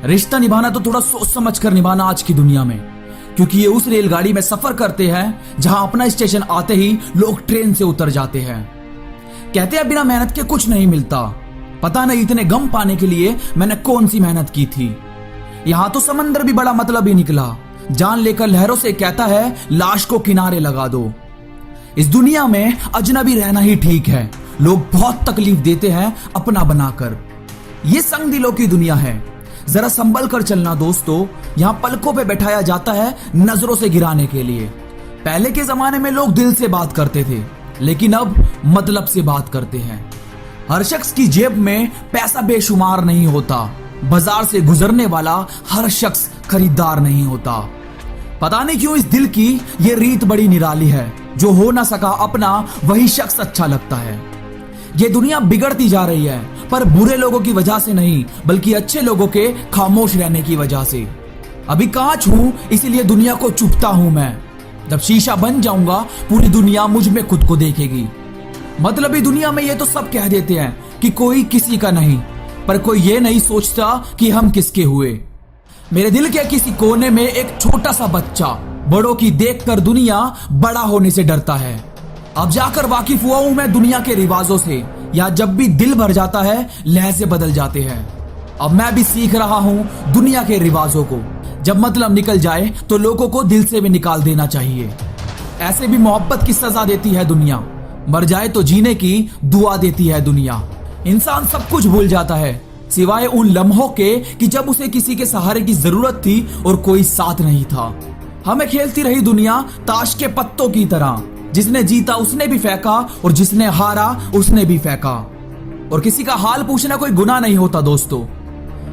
रिश्ता निभाना तो थोड़ा सोच समझ कर निभाना आज की दुनिया में, क्योंकि ये उस रेलगाड़ी में सफर करते हैं जहां अपना स्टेशन आते ही लोग ट्रेन से उतर जाते हैं। कहते हैं बिना मेहनत के कुछ नहीं मिलता। पता नहीं इतने गम पाने के लिए मैंने कौन सी मेहनत की थी। यहां तो समंदर भी बड़ा मतलब ही निकला। जान लेकर लहरों से कहता है लाश को किनारे लगा दो। इस दुनिया में अजनबी रहना ही ठीक है। लोग बहुत तकलीफ देते हैं अपना बनाकर। ये संग दिलों की दुनिया है। जरा संभल कर चलना दोस्तों। यहाँ पलकों पे बैठाया जाता है नजरों से गिराने के लिए। पहले के जमाने में लोग दिल से बात करते थे, लेकिन अब मतलब से बात करते हैं। हर शख्स की जेब में पैसा बेशुमार नहीं होता। बाजार से गुजरने वाला हर शख्स खरीदार नहीं होता। पता नहीं क्यों इस दिल की ये रीत बड़ी निराली है। जो हो ना सका अपना वही शख्स अच्छा लगता है। ये दुनिया बिगड़ती जा रही है, पर बुरे लोगों की वजह से नहीं, बल्कि अच्छे लोगों के खामोश रहने की वजह से। अभी कांच हूं, इसीलिए दुनिया को चुभता हूं मैं। जब शीशा बन जाऊंगा पूरी दुनिया मुझ में खुद को देखेगी। मतलब ही दुनिया में ये तो सब कह देते हैं कि कोई किसी का नहीं, पर कोई ये नहीं सोचता कि हम किसके हुए। मेरे दिल के किसी कोने में एक छोटा सा बच्चा बड़ों की देखकर दुनिया बड़ा होने से डरता है। अब जाकर वाकिफ हुआ हूं मैं दुनिया के रिवाजों से। या जब भी दिल भर जाता है लहजे बदल जाते हैं। अब मैं भी सीख रहा हूं दुनिया के रिवाजों को। जब मतलब निकल जाए तो लोगों को दिल से भी निकाल देना चाहिए। ऐसे भी मोहब्बत की सजा देती है दुनिया। मर जाए तो जीने की दुआ देती है दुनिया। इंसान सब कुछ भूल जाता है सिवाय उन लम्हों के कि जब उसे किसी के सहारे की जरूरत थी और कोई साथ नहीं था। हमें खेलती रही दुनिया ताश के पत्तों की तरह। जिसने जीता उसने भी फेंका और जिसने हारा उसने भी फेंका। और किसी का हाल पूछना कोई गुनाह नहीं होता दोस्तों।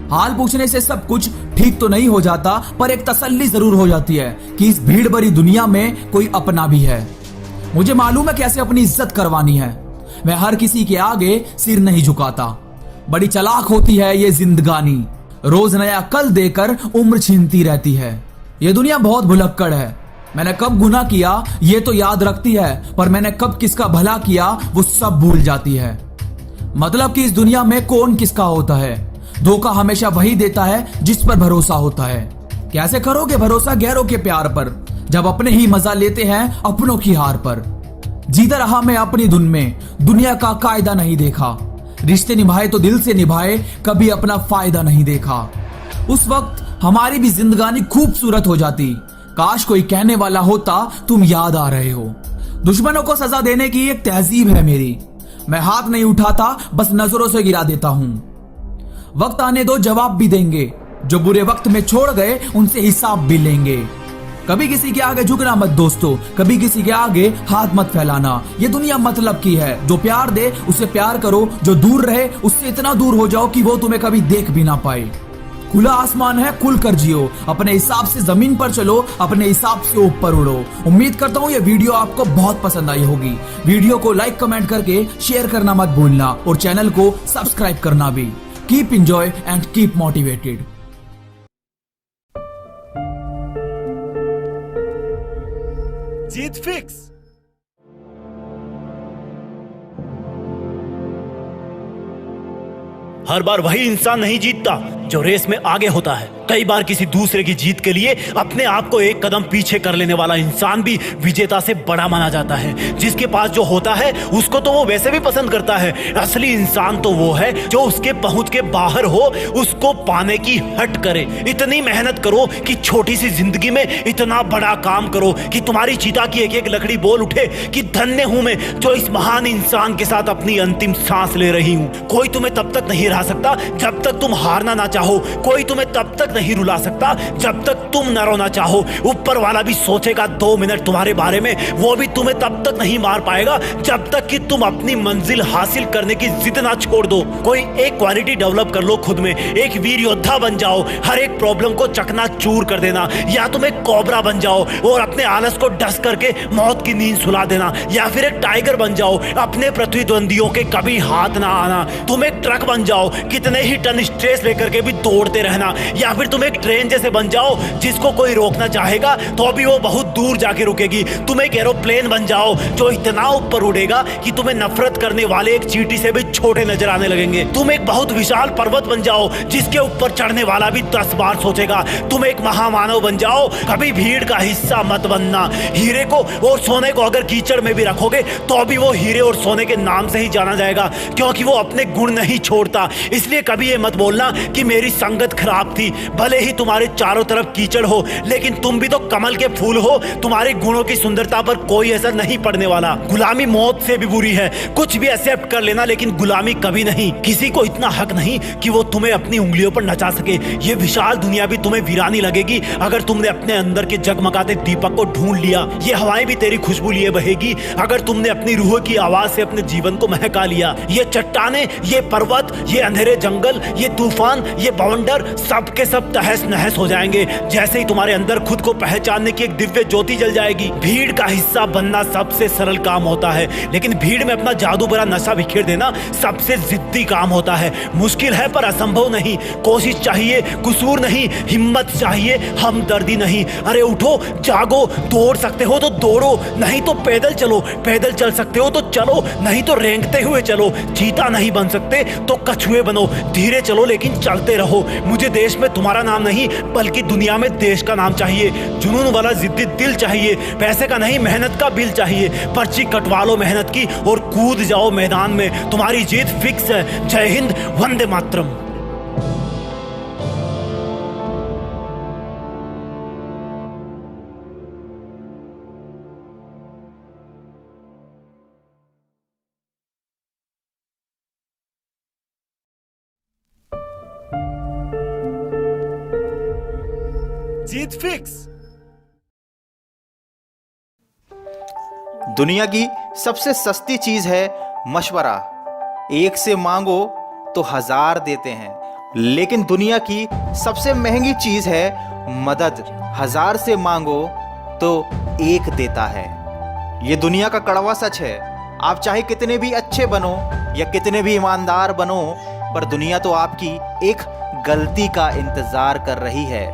हाल पूछने से सब कुछ ठीक तो नहीं हो जाता, पर एक तसल्ली जरूर हो जाती है कि इस भीड़ भरी दुनिया में कोई अपना भी है। मुझे मालूम है कैसे अपनी इज्जत करवानी है। मैं हर किसी के आगे सिर नहीं झुकाता। बड़ी चालाक होती है ये जिंदगानी। रोज नया कल देकर उम्र छीनती रहती है। ये दुनिया बहुत भुलक्कड़ है। मैंने कब गुनाह किया ये तो याद रखती है, पर मैंने कब किसका भला किया वो सब भूल जाती है। मतलब कि इस दुनिया में कौन किसका होता है। धोखा हमेशा वही देता है जिस पर भरोसा होता है। कैसे करोगे भरोसा गैरों के प्यार पर, जब अपने ही मजा लेते हैं अपनों की हार पर। जीता रहा मैं अपनी धुन में, दुनिया का कायदा नहीं देखा। रिश्ते निभाए तो दिल से निभाए, कभी अपना फायदा नहीं देखा। उस वक्त हमारी भी जिंदगानी खूबसूरत हो जाती। काश कोई कहने वाला होता तुम याद आ रहे हो। दुश्मनों को सजा देने की एक तहजीब है मेरी। मैं हाथ नहीं उठाता, बस नजरों से गिरा देता हूं। वक्त आने दो जवाब भी देंगे। जो बुरे वक्त में छोड़ गए उनसे हिसाब भी लेंगे। कभी किसी के आगे झुकना मत दोस्तों, कभी किसी के आगे हाथ मत फैलाना। ये दुनिया मतलब की है। जो प्यार दे उसे प्यार करो, जो दूर रहे उससे इतना दूर हो जाओ कि वो तुम्हें कभी देख भी ना पाए। खुला आसमान है, खुल कर जियो। अपने हिसाब से जमीन पर चलो, अपने हिसाब से ऊपर उड़ो। उम्मीद करता हूँ ये वीडियो आपको बहुत पसंद आई होगी। वीडियो को लाइक कमेंट करके शेयर करना मत भूलना और चैनल को सब्सक्राइब करना भी। Keep enjoy and keep motivated. जीत फिक्स। हर बार वही इंसान नहीं जीतता जो रेस में आगे होता है। कई बार किसी दूसरे की जीत के लिए अपने आप को एक कदम पीछे कर लेने वाला इंसान भी विजेता से बड़ा माना जाता है। जिसके पास जो होता है उसको तो वो वैसे भी पसंद करता है। असली इंसान तो वो है जो उसके पहुंच के बाहर हो, उसको पाने की हट करे। इतनी मेहनत करो कि छोटी सी जिंदगी में इतना बड़ा काम करो कि तुम्हारी चिता की एक एक लकड़ी बोल उठे कि धन्य हूं मैं जो इस महान इंसान के साथ अपनी अंतिम सांस ले रही हूं। कोई तुम्हें तब तक नहीं रहा सकता जब तक तुम हारना ना चाहो। कोई तुम्हें तब तक नहीं रुला सकता जब तक तुम न रोना चाहो। ऊपर वाला भी सोचेगा 2 मिनट तुम्हारे बारे में, वो भी तुम्हें तब तक नहीं मार पाएगा जब तक कि तुम अपनी मंजिल हासिल करने की जिद ना छोड़ दो। कोई एक क्वालिटी डेवलप कर लो खुद में, एक वीर योद्धा बन जाओ। हर एक प्रॉब्लम को चकना चूर कर देना, या तुम एक कोबरा बन जाओ और अपने आलस को डस करके मौत की नींद सुला देना, या फिर एक टाइगर बन जाओ, अपने प्रतिद्वंदियों के कभी हाथ ना आना। तुम एक ट्रक बन जाओ, कितने ही टन स्ट्रेस लेकर के भी दौड़ते रहना, या फिर तुम एक ट्रेन जैसे बन जाओ जिसको कोई रोकना चाहेगा तो भी वो बहुत दूर जाके रुकेगी। तुम एक एरोप्लेन बन जाओ जो इतना ऊपर उड़ेगा कि तुम्हें नफरत करने वाले एक चींटी से भी छोटे नजर आने लगेंगे। तुम एक बहुत विशाल पर्वत बन जाओ जिसके ऊपर चढ़ने वाला भी 10 बार सोचेगा। तुम एक महामानव बन जाओ, कभी भीड़ का हिस्सा मत बनना। हीरे को और सोने को अगर कीचड़ में भी रखोगे तो भी वो हीरे और सोने के नाम से ही जाना जाएगा, क्योंकि वो अपने गुण नहीं छोड़ता। इसलिए कभी ये मत बोलना कि मेरी संगत खराब थी। भले ही तुम्हारे चारों तरफ कीचड़ हो, लेकिन तुम भी तो कमल के फूल हो। तुम्हारे गुणों की सुंदरता पर कोई असर नहीं पड़ने वाला। गुलामी मौत से भी बुरी है। कुछ भी एक्सेप्ट कर लेना, लेकिन गुलामी कभी नहीं। किसी को इतना हक नहीं कि वो तुम्हें अपनी उंगलियों पर नचा सके। ये विशाल दुनिया भी तुम्हें वीरानी लगेगी अगर तुमने अपने अंदर के जगमगाते दीपक को ढूंढ लिया। ये हवाएं भी तेरी खुशबू लिए बहेगी अगर तुमने अपनी रूह की आवाज से अपने जीवन को महका लिया। ये चट्टाने, ये पर्वत, ये अंधेरे जंगल, ये तूफान, ये बवंडर, सब के सब तहस नहस हो जाएंगे जैसे ही तुम्हारे अंदर खुद को पहचानने की एक दिव्य ज्योति जल जाएगी। भीड़ का हिस्सा बनना सबसे सरल काम होता है, लेकिन भीड़ में अपना जादू भरा नशा बिखेर देना सबसे जिद्दी काम होता है। मुश्किल है पर असंभव नहीं। कोशिश चाहिए, कसूर नहीं। हिम्मत चाहिए, हमदर्दी नहीं। अरे उठो, जागो। दौड़ सकते हो तो दौड़ो, नहीं तो पैदल चलो। पैदल चल सकते हो तो चलो, नहीं तो रेंगते हुए चलो। चीता नहीं बन सकते तो कछुए बनो। धीरे चलो लेकिन चलते रहो। मुझे देश में तुम्हारा नाम नहीं बल्कि दुनिया में देश का नाम चाहिए। जुनून वाला जिद्दी दिल चाहिए, पैसे का नहीं मेहनत का बिल चाहिए। पर्ची कटवा लो मेहनत की और कूद जाओ मैदान में। तुम्हारी जीत फिक्स है। जय हिंद, वंदे मातरम। जीत फिक्स। दुनिया की सबसे सस्ती चीज है मशवरा। एक से मांगो तो 1000 देते हैं, लेकिन दुनिया की सबसे महंगी चीज है मदद। 1000 से मांगो तो 1 देता है। ये दुनिया का कड़वा सच है। आप चाहे कितने भी अच्छे बनो या कितने भी ईमानदार बनो, पर दुनिया तो आपकी एक गलती का इंतजार कर रही है।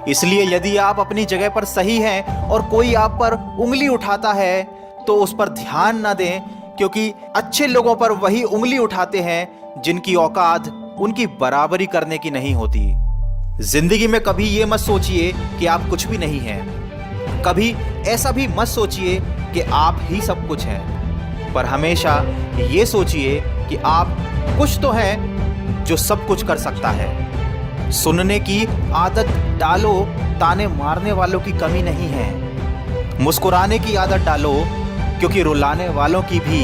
इसलिए यदि आप अपनी जगह पर सही हैं और कोई आप पर उंगली उठाता है तो उस पर ध्यान ना दें, क्योंकि अच्छे लोगों पर वही उंगली उठाते हैं जिनकी औकात उनकी बराबरी करने की नहीं होती। जिंदगी में कभी ये मत सोचिए कि आप कुछ भी नहीं हैं। कभी ऐसा भी मत सोचिए कि आप ही सब कुछ हैं। पर हमेशा ये सोचिए कि आप कुछ तो हैं जो सब कुछ कर सकता है। सुनने की आदत डालो, ताने मारने वालों की कमी नहीं है। मुस्कुराने की आदत डालो, क्योंकि रुलाने वालों की भी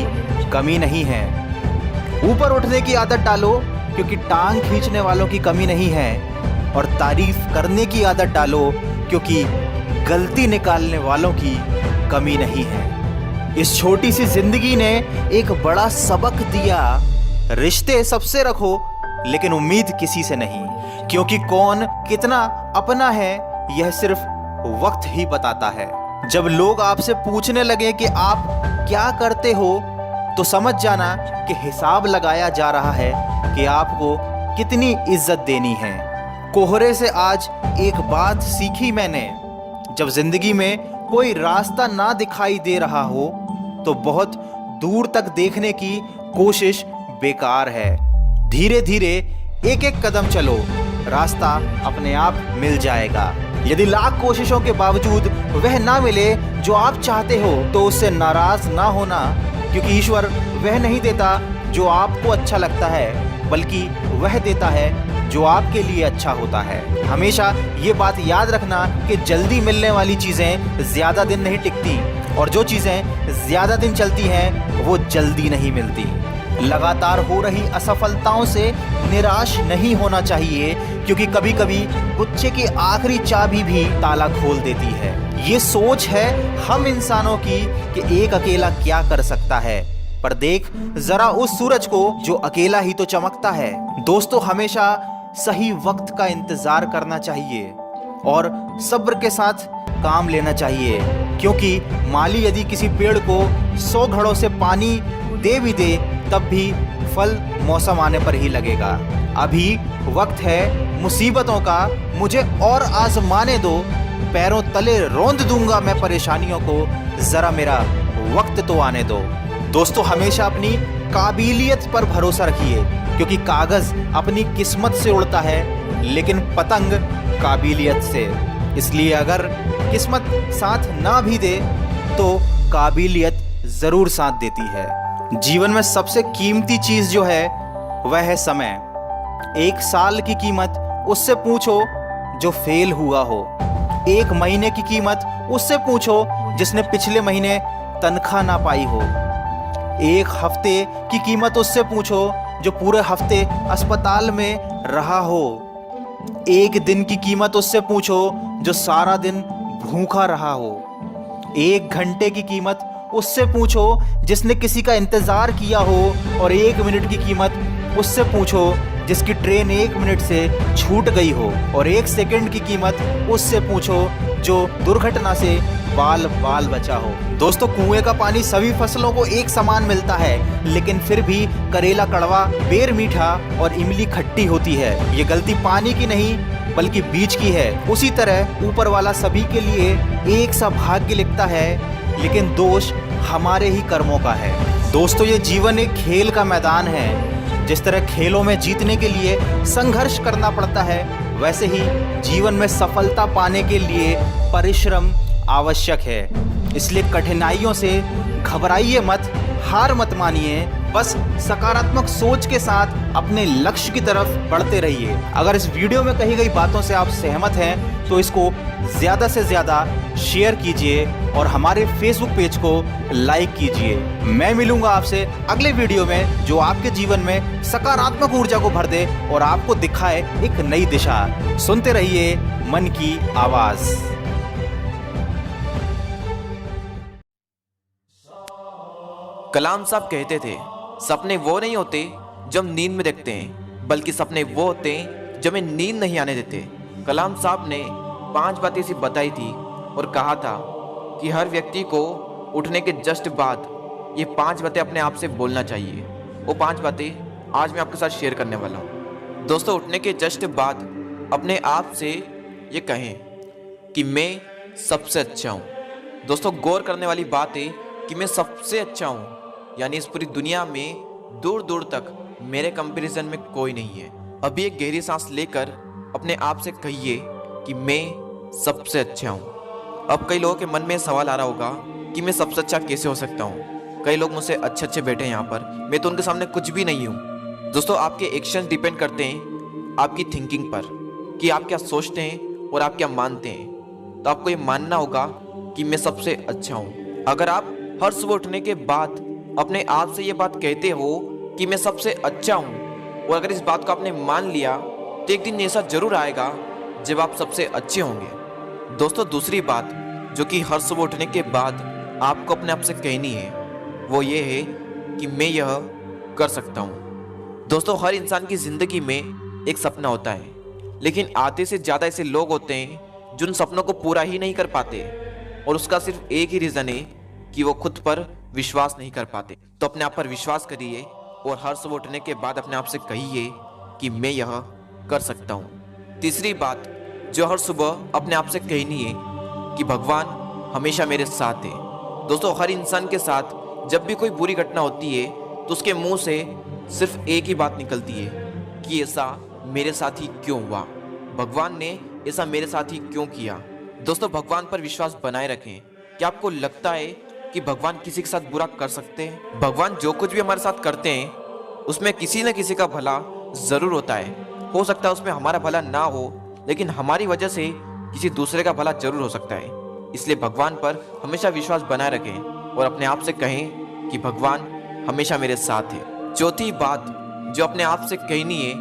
कमी नहीं है। ऊपर उठने की आदत डालो, क्योंकि टांग खींचने वालों की कमी नहीं है। और तारीफ करने की आदत डालो, क्योंकि गलती निकालने वालों की कमी नहीं है। इस छोटी सी जिंदगी ने एक बड़ा सबक दिया। रिश्ते सबसे रखो, लेकिन उम्मीद किसी से नहीं, क्योंकि कौन कितना अपना है यह सिर्फ वक्त ही बताता है। जब लोग आपसे पूछने लगे कि आप क्या करते हो, तो समझ जाना कि हिसाब लगाया जा रहा है कि आपको कितनी इज्जत देनी है। कोहरे से आज एक बात सीखी मैंने, जब जिंदगी में कोई रास्ता ना दिखाई दे रहा हो तो बहुत दूर तक देखने की कोशिश बेकार है। धीरे धीरे एक एक कदम चलो, रास्ता अपने आप मिल जाएगा। यदि लाख कोशिशों के बावजूद वह ना मिले जो आप चाहते हो, तो उससे नाराज ना होना, क्योंकि ईश्वर वह नहीं देता जो आपको अच्छा लगता है, बल्कि वह देता है जो आपके लिए अच्छा होता है। हमेशा ये बात याद रखना कि जल्दी मिलने वाली चीज़ें ज़्यादा दिन नहीं टिकती, और जो चीज़ें ज़्यादा दिन चलती हैं वो जल्दी नहीं मिलती। लगातार हो रही असफलताओं से निराश नहीं होना चाहिए, क्योंकि कभी कभी गुच्छे की आखिरी चाबी भी ताला खोल देती है। ये सोच है हम इंसानों की कि एक अकेला क्या कर सकता है, पर देख जरा उस सूरज को जो अकेला ही तो चमकता है। दोस्तों, हमेशा सही वक्त का इंतजार करना चाहिए और सब्र के साथ काम लेना चाहिए, क्योंकि माली यदि किसी पेड़ को 100 घड़ों से पानी दे भी दे तब भी फल मौसम आने पर ही लगेगा। अभी वक्त है मुसीबतों का, मुझे और आजमाने दो, पैरों तले रौंद दूंगा मैं परेशानियों को, जरा मेरा वक्त तो आने दो। दोस्तों, हमेशा अपनी काबिलियत पर भरोसा रखिए, क्योंकि कागज अपनी किस्मत से उड़ता है लेकिन पतंग काबिलियत से। इसलिए अगर किस्मत साथ ना भी दे तो काबिलियत जरूर साथ देती है। जीवन में सबसे कीमती चीज जो है वह है समय। 1 साल की कीमत उससे पूछो जो फेल हुआ हो, 1 महीने की कीमत उससे पूछो जिसने पिछले महीने तनख्वाह ना पाई हो, 1 हफ्ते की कीमत उससे पूछो जो पूरे हफ्ते अस्पताल में रहा हो, 1 दिन की कीमत उससे पूछो जो सारा दिन भूखा रहा हो, 1 घंटे की कीमत उससे पूछो जिसने किसी का इंतजार किया हो, और 1 मिनट की कीमत उससे पूछो जिसकी ट्रेन 1 मिनट से छूट गई हो, और 1 सेकंड की कीमत उससे पूछो जो दुर्घटना से बाल बाल बचा हो। दोस्तों, कुएं का पानी सभी फसलों को एक समान मिलता है, लेकिन फिर भी करेला कड़वा, बेर मीठा और इमली खट्टी होती है। ये गलती पानी की नहीं बल्कि बीज की है। उसी तरह ऊपर वाला सभी के लिए एक सा भाग्य लिखता है, लेकिन दोष हमारे ही कर्मों का है। दोस्तों, ये जीवन एक खेल का मैदान है। जिस तरह खेलों में जीतने के लिए संघर्ष करना पड़ता है, वैसे ही जीवन में सफलता पाने के लिए परिश्रम आवश्यक है। इसलिए कठिनाइयों से घबराइए मत, हार मत मानिए, बस सकारात्मक सोच के साथ अपने लक्ष्य की तरफ बढ़ते रहिए। अगर इस वीडियो में कही गई बातों से आप सहमत हैं तो इसको ज़्यादा से ज़्यादा शेयर कीजिए और हमारे फेसबुक पेज को लाइक कीजिए। मैं मिलूंगा आपसे अगले वीडियो में जो आपके जीवन में सकारात्मक ऊर्जा को भर दे और आपको दिखाए एक नई दिशा। सुनते रहिए मन की आवाज़। कलाम साहब कहते थे, सपने वो नहीं होते जो हम नींद में देखते हैं, बल्कि सपने वो होते हैं जो हमें नींद नहीं आने देते। कलाम साहब ने 5 बातें ऐसी बताई थी और कहा था कि हर व्यक्ति को उठने के जस्ट बाद ये 5 बातें अपने आप से बोलना चाहिए। वो 5 बातें आज मैं आपके साथ शेयर करने वाला हूँ। दोस्तों, उठने के जस्ट बाद अपने आप से ये कहें कि मैं सबसे अच्छा हूँ। दोस्तों, गौर करने वाली बात है कि मैं सबसे अच्छा हूँ, यानी इस पूरी दुनिया में दूर दूर तक मेरे कंपैरिजन में कोई नहीं है। अभी एक गहरी सांस लेकर अपने आप से कहिए कि मैं सबसे अच्छा हूँ। अब कई लोगों के मन में सवाल आ रहा होगा कि मैं सबसे अच्छा कैसे हो सकता हूँ। कई लोग मुझसे अच्छे अच्छे बैठे हैं यहाँ पर, मैं तो उनके सामने कुछ भी नहीं हूँ। दोस्तों, आपके एक्शन डिपेंड करते हैं आपकी थिंकिंग पर, कि आप क्या सोचते हैं और आप क्या मानते हैं। तो आपको ये मानना होगा कि मैं सबसे अच्छा हूँ। अगर आप हर सुबह उठने के बाद अपने आप से ये बात कहते हो कि मैं सबसे अच्छा हूँ, और अगर इस बात को आपने मान लिया तो एक दिन ऐसा जरूर आएगा जब आप सबसे अच्छे होंगे। दोस्तों, दूसरी बात जो कि हर सुबह उठने के बाद आपको अपने आप से कहनी है वो ये है कि मैं यह कर सकता हूँ। दोस्तों, हर इंसान की ज़िंदगी में एक सपना होता है, लेकिन आधे से ज़्यादा ऐसे लोग होते हैं जो उन सपनों को पूरा ही नहीं कर पाते, और उसका सिर्फ एक ही रीज़न है कि वो खुद पर विश्वास नहीं कर पाते। तो अपने आप पर विश्वास करिए और हर सुबह उठने के बाद अपने आप से कहिए कि मैं यह कर सकता हूँ। तीसरी बात जो हर सुबह अपने आप से कहनी है कि भगवान हमेशा मेरे साथ है। दोस्तों, हर इंसान के साथ जब भी कोई बुरी घटना होती है तो उसके मुंह से सिर्फ एक ही बात निकलती है कि ऐसा मेरे साथ ही क्यों हुआ, भगवान ने ऐसा मेरे साथ ही क्यों किया। दोस्तों, भगवान पर विश्वास बनाए रखें। क्या आपको लगता है कि भगवान किसी के साथ बुरा कर सकते हैं? भगवान जो कुछ भी हमारे साथ करते हैं उसमें किसी न किसी का भला ज़रूर होता है। हो सकता है उसमें हमारा भला ना हो, लेकिन हमारी वजह से किसी दूसरे का भला जरूर हो सकता है। इसलिए भगवान पर हमेशा विश्वास बनाए रखें और अपने आप से कहें कि भगवान हमेशा मेरे साथ है। चौथी बात जो अपने आप से कहनी है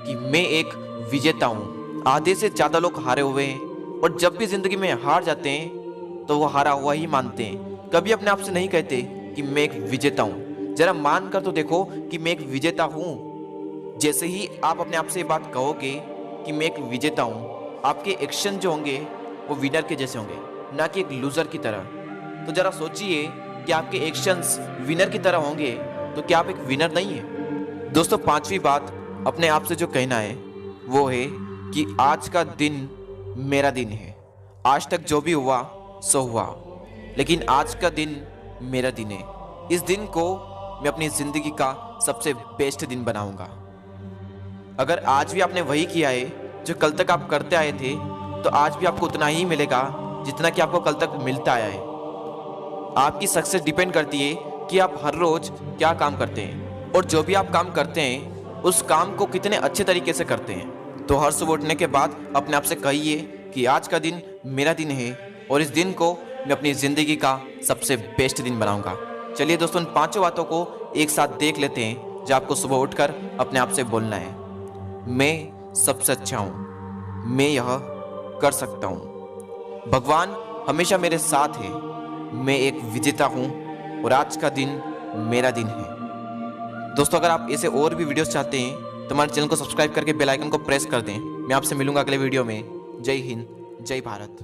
कि मैं एक विजेता हूँ। आधे से ज़्यादा लोग हारे हुए हैं, और जब भी ज़िंदगी में हार जाते हैं तो वो हारा हुआ ही मानते हैं। कभी अपने आप से नहीं कहते कि मैं एक विजेता हूँ। जरा मान कर तो देखो कि मैं एक विजेता हूँ। जैसे ही आप अपने आप से ये बात कहोगे कि मैं एक विजेता हूँ, आपके एक्शन जो होंगे वो विनर के जैसे होंगे, ना कि एक लूज़र की तरह। तो जरा सोचिए कि आपके एक्शंस विनर की तरह होंगे तो क्या आप एक विनर नहीं है? दोस्तों, पांचवी बात अपने आप से जो कहना है वो है कि आज का दिन मेरा दिन है। आज तक जो भी हुआ सो हुआ, लेकिन आज का दिन मेरा दिन है। इस दिन को मैं अपनी ज़िंदगी का सबसे बेस्ट दिन बनाऊंगा। अगर आज भी आपने वही किया है जो कल तक आप करते आए थे, तो आज भी आपको उतना ही मिलेगा जितना कि आपको कल तक मिलता आया है। आपकी सक्सेस डिपेंड करती है कि आप हर रोज क्या काम करते हैं, और जो भी आप काम करते हैं उस काम को कितने अच्छे तरीके से करते हैं। तो हर सुबह उठने के बाद अपने आप से कहिए कि आज का दिन मेरा दिन है और इस दिन को मैं अपनी ज़िंदगी का सबसे बेस्ट दिन बनाऊंगा। चलिए दोस्तों, इन पांचों बातों को एक साथ देख लेते हैं जो आपको सुबह उठकर अपने आप से बोलना है। मैं सबसे अच्छा हूँ, मैं यह कर सकता हूँ, भगवान हमेशा मेरे साथ है, मैं एक विजेता हूँ और आज का दिन मेरा दिन है। दोस्तों, अगर आप ऐसे और भी वीडियोस चाहते हैं तो हमारे चैनल को सब्सक्राइब करके बेल आइकन को प्रेस कर दें। मैं आपसे मिलूंगा अगले वीडियो में। जय हिंद, जय भारत।